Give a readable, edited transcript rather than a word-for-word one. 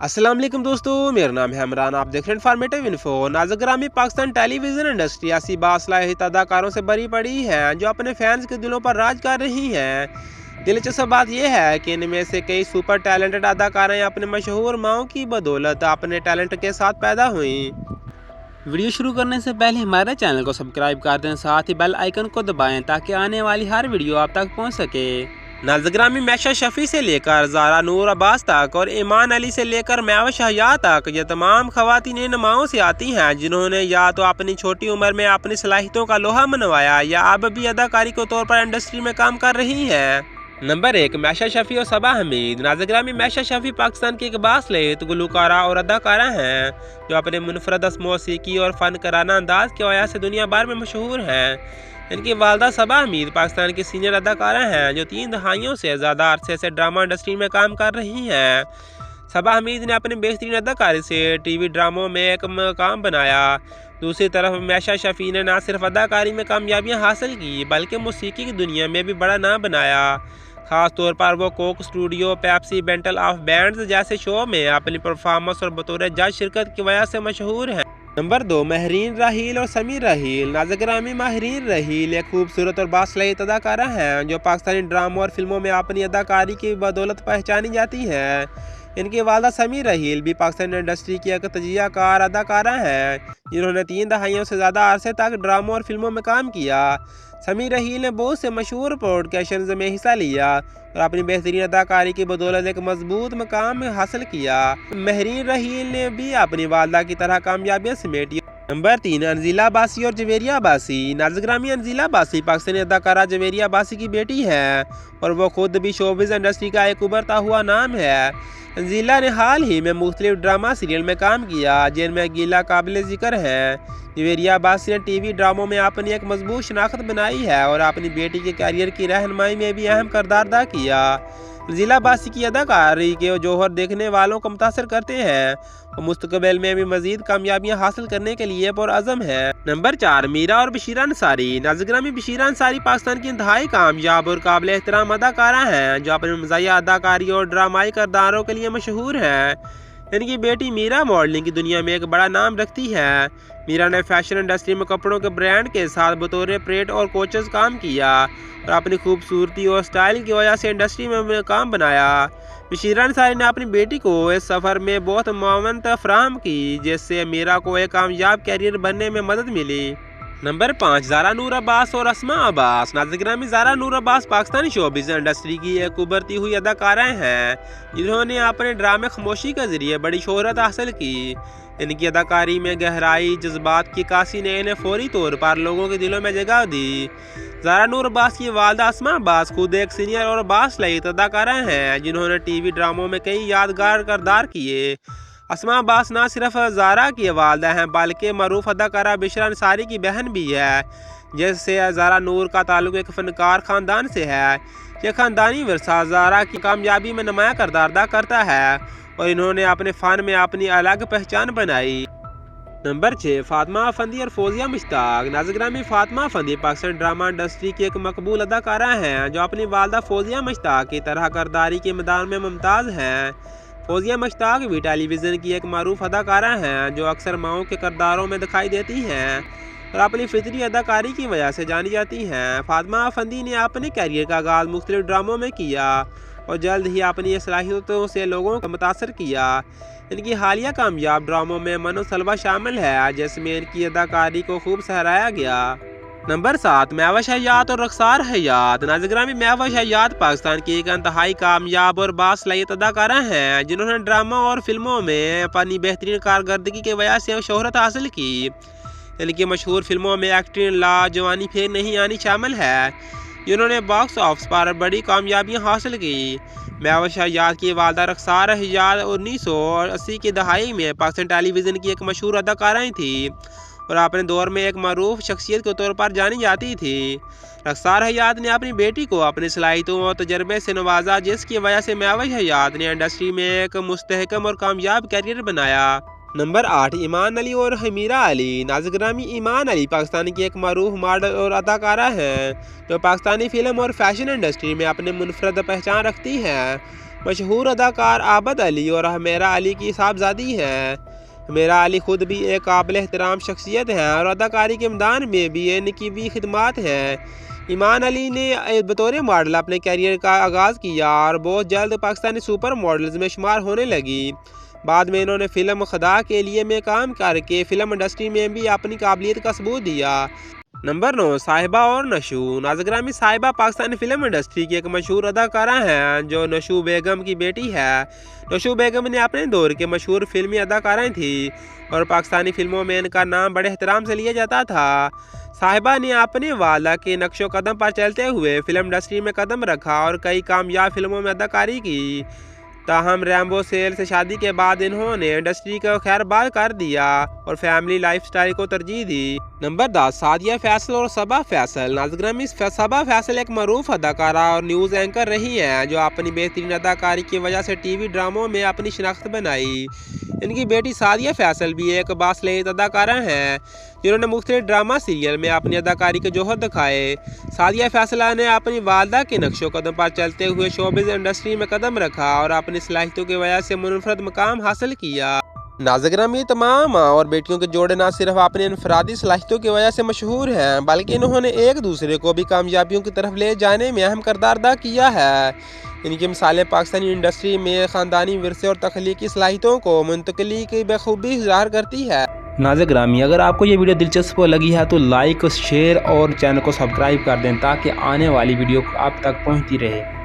अस्सलाम वालेकुम दोस्तों, मेरा नाम है इमरान। आप देख रहे हैं इन्फॉर्मेटिव इन्फो। नाज़-ए-गिरामी पाकिस्तान टेलीविज़न इंडस्ट्री ऐसी बासलाहित अदाकारों से भरी पड़ी है जो अपने फैंस के दिलों पर राज कर रही हैं। दिलचस्प बात यह है कि इनमें से कई सुपर टैलेंटेड अदाकाराएं अपने मशहूर माओं की बदौलत अपने टैलेंट के साथ पैदा हुई। वीडियो शुरू करने से पहले हमारे चैनल को सब्सक्राइब कर दें, साथ ही बेल आइकन को दबाएं ताकि आने वाली हर वीडियो आप तक पहुंच सके। नाज़-ए-गिरामी मैशा शफी से लेकर ज़ारा नूर अब्बास तक और ईमान अली से लेकर महवश हया तक ये तमाम ख़वातीन इन माओं से आती हैं जिन्होंने या तो अपनी छोटी उम्र में अपनी सलाहियतों का लोहा मनवाया या अब भी अदाकारी के तौर पर इंडस्ट्री में काम कर रही हैं। नंबर 1, मैशा शफी और सबा हमीद। नाज़-ए-गिरामी मैशा शफी पाकिस्तान की एक बासलाहित गुलकारा और अदाकारा हैं जो अपने मुनफरद मौसीकी और फ़नकाराना अंदाज की वजह से दुनिया भर में मशहूर हैं। इनकी वालदा सबा हमीद पाकिस्तान की सीनियर अदाकारा हैं जो 3 दहाइयों से ज़्यादा अरसे से ड्रामा इंडस्ट्री में काम कर रही हैं। सबा हमीद ने अपनी बेहतरीन अदाकारी से टीवी ड्रामों में एक मकाम बनाया। दूसरी तरफ मैशा शफी ने न सिर्फ अदाकारी में कामयाबियां हासिल की बल्कि मौसीकी की दुनिया में भी बड़ा नाम बनाया। ख़ास तौर पर वो Coke studio, Pepsi, battle of bands जैसे शो में अपनी परफॉर्मेंस और बतौर जज शिरकत की वजह से मशहूर हैं। नंबर 2, महरीन राहील और समीर राहील। नाज़-ए-गिरामी महरीन राहील एक खूबसूरत और बासलाहित अदाकारा हैं जो पाकिस्तानी ड्रामों और फिल्मों में अपनी अदाकारी की बदौलत पहचानी जाती हैं। इनकी वालदा समीर राहील भी पाकिस्तानी इंडस्ट्री की एक तजियाकार अदाकारा हैं जिन्होंने 3 दहाइयों से ज़्यादा अरसे तक ड्रामों और फिल्मों में काम किया। समीर राहील ने बहुत से मशहूर पॉडकास्ट्स में हिस्सा लिया और अपनी बेहतरीन अदाकारी की बदौलत एक मजबूत मकाम हासिल किया। महरीन राहील ने भी अपनी वालदा की तरह कामयाबियां समेटी। नंबर 3, अंजीला अब्बासी और जवेरिया अब्बासी। नाज़-ए-गिरामी अंजीला अब्बासी पाकिस्तानी अदाकारा जवेरिया अब्बासी की बेटी है और वो खुद भी शोबिज़ इंडस्ट्री का एक उभरता हुआ नाम है। अंजीला ने हाल ही में मुख्तलिफ ड्रामा सीरियल में काम किया जिनमें गीला काबिल ज़िक्र है। जवेरिया अब्बासी ने टीवी ड्रामों में अपनी एक मजबूत शनाख्त बनाई है और अपनी बेटी के करियर की रहनुमाई में भी अहम किरदार अदा किया। अंजीला अब्बासी की अदाकारी के जौहर देखने वालों को मुतासर करते हैं और मुस्तकबिल में भी मजीद कामयाबियां हासिल करने के लिए पुरअज़म है। नंबर 4, मीरा और बशीरा अंसारी। नाज़-ए-गिरामी बशीरा अंसारी पाकिस्तान की इंतहाई कामयाब और काबिल एहतराम अदाकारा हैं जो अपने मज़ाहिया अदाकारी और ड्रामाई किरदारों के लिए मशहूर हैं। इनकी बेटी मीरा मॉडलिंग की दुनिया में एक बड़ा नाम रखती है। मीरा ने फैशन इंडस्ट्री में कपड़ों के ब्रांड के साथ बतौर प्रेट और कोचेस काम किया और अपनी खूबसूरती और स्टाइल की वजह से इंडस्ट्री में काम बनाया। बशीरा अंसारी ने अपनी बेटी को इस सफ़र में बहुत मावनत फराहम की जिससे मीरा को एक कामयाब कैरियर बनने में मदद मिली। नंबर 5, ज़ारा नूर अब्बास और अस्मा अब्बास। नाज़-ए-गिरामी ज़ारा नूर अब्बास पाकिस्तानी शोबिज़ इंडस्ट्री की एक उभरती हुई अदाकारा हैं जिन्होंने अपने ड्रामे खामोशी के ज़रिए बड़ी शोहरत हासिल की। इनकी अदाकारी में गहराई, जज्बात की कासी ने इन्हें फौरी तौर पर लोगों के दिलों में जगह दी। ज़ारा नूर अब्बास की वालदा अस्मा अब्बास खुद एक सीनियर और बासलाहित अदाकारा हैं जिन्होंने टीवी ड्रामों में कई यादगार किरदार किए। अस्मा अब्बास न सिर्फ ज़ारा की वालदा हैं बल्कि मरूफ अदाकारा बिशरा अंसारी की बहन भी है जिससे ज़ारा नूर का ताल्लुक एक फ़नकार ख़ानदान से है। यह ख़ानदानी विरसा ज़ारा की कामयाबी में नुमाया किरदार अदा करता है और इन्होंने अपने फ़न में अपनी अलग पहचान बनाई। नंबर 6, फातिमा अफंदी और फौजिया मुश्ताक। नाज़-ए-गिरामी फातिमा अफंदी पाकिस्तान ड्रामा इंडस्ट्री की एक मकबूल अदाकारा हैं जो अपनी वालदा फौजिया मुश्ताक की तरह किरदारी के मैदान में मुमताज़ हैं। फौजिया मुश्ताक भी टेलीविज़न की एक मारूफ अदाकारा हैं जो अक्सर माओं के किरदारों में दिखाई देती हैं और अपनी फितरी अदाकारी की वजह से जानी जाती हैं। फातिमा अफंदी ने अपने कैरियर का आगाज़ मुख्तलिफ ड्रामों में किया और जल्द ही अपनी सलाहियतों से लोगों को मुतासर किया। इनकी हालिया कामयाब ड्रामों में मनो सलवा शामिल है जिसमें इनकी अदाकारी को खूब सराहा गया। नंबर 7, महवश हयात और रखसार हयात। नाज़-ए-गिरामी महवश हयात पाकिस्तान की एक इंतहाई कामयाब और बासलाहित अदाकारा हैं जिन्होंने ड्रामा और फिल्मों में अपनी बेहतरीन कारकर्दगी की वजह से शोहरत हासिल की। इनकी मशहूर फिल्मों में एक्टिंग ला, जवानी फिर नहीं आनी शामिल है जिन्होंने बॉक्स ऑफिस पर बड़ी कामयाबियां हासिल की। महवश हयात की वालदा रखसार हयात 1980 की दहाई में पाकिस्तान टेलीविज़न की एक मशहूर अदाकारा थी और अपने दौर में एक मरूफ शख्सियत के तौर पर जानी जाती थी। रखसार हयात ने अपनी बेटी को अपनी सलाहियतों और तजर्बे से नवाजा जिसकी वजह से महवश हयात ने इंडस्ट्री में एक मुस्तहकम और कामयाब कैरियर बनाया। नंबर 8, ईमान अली और हमीरा अली। नाज़-ए-गिरामी ईमान अली पाकिस्तान की एक मारूफ मॉडल और अदाकारा हैं जो पाकिस्तानी फिल्म और फैशन इंडस्ट्री में अपने मुनफरद पहचान रखती हैं। مشہور اداکار عابد علی اور حمیرہ علی کی صاحبزادی ہیں۔ حمیرہ علی خود بھی ایک قابل احترام شخصیت ہیں اور اداکاری کے میدان میں بھی ان کی بھی خدمات ہیں۔ ایمان علی نے بطور ماڈل اپنے کیریئر کا آغاز کیا اور بہت جلد پاکستانی سپر ماڈلز میں شمار ہونے لگی۔ بعد میں انہوں نے فلم خدا کے لیے میں کام کر کے فلم انڈسٹری میں بھی اپنی قابلیت کا ثبوت دیا۔ نمبر 9، صاحبہ اور نشو۔ ناظرین گرامی، صاحبہ پاکستانی فلم انڈسٹری کی ایک مشہور اداکارہ ہیں جو نشو بیگم کی بیٹی ہے۔ نشو بیگم نے اپنے دور کے مشہور فلمی اداکارہ تھی اور پاکستانی فلموں میں ان کا نام بڑے احترام سے لیا جاتا تھا۔ صاحبہ نے اپنے والدہ کے نقش و قدم پر چلتے ہوئے فلم انڈسٹری میں قدم رکھا اور کئی کامیاب فلموں میں اداکاری کی۔ تاہم ریمبو سیل سے شادی کے بعد انہوں نے انڈسٹری کو خیر باد کر دیا اور فیملی لائف سٹائل کو ترجیح دی۔ نمبر 10، سعدیہ فیصل اور صبا فیصل۔ ناظرین گرامی، صبا فیصل ایک معروف اداکارہ اور نیوز اینکر رہی ہیں جو اپنی بہترین اداکاری کی وجہ سے ٹی وی ڈراموں میں اپنی شناخت بنائی۔ ان کی بیٹی سعدیہ فیصل بھی ایک باصلاحیت اداکارہ ہیں جنہوں نے مختلف ڈرامہ سیریل میں اپنی اداکاری کے جوہر دکھائے۔ سعدیہ فیصل نے اپنی والدہ کے نقش و قدم پر چلتے ہوئے شوبز انڈسٹری میں قدم رکھا اور اپنی صلاحیتوں کی وجہ سے منفرد مقام حاصل کیا۔ ناظرین گرامی، تمام ماں اور بیٹیوں کے جوڑے نہ صرف اپنی انفرادی صلاحیتوں کی وجہ سے مشہور ہیں بلکہ انہوں نے ایک دوسرے کو بھی کامیابیوں کی طرف لے جانے میں اہم کردار ادا کیا ہے۔ ان کی مثالیں پاکستانی انڈسٹری میں خاندانی ورثے اور تخلیقی صلاحیتوں کو منتقلی کی بخوبی ظاہر کرتی ہے۔ ناظرین گرامی، اگر آپ کو یہ ویڈیو دلچسپ لگی ہے تو لائک، شیئر اور چینل کو سبسکرائب کر دیں تاکہ آنے والی ویڈیو آپ تک پہنچتی رہے۔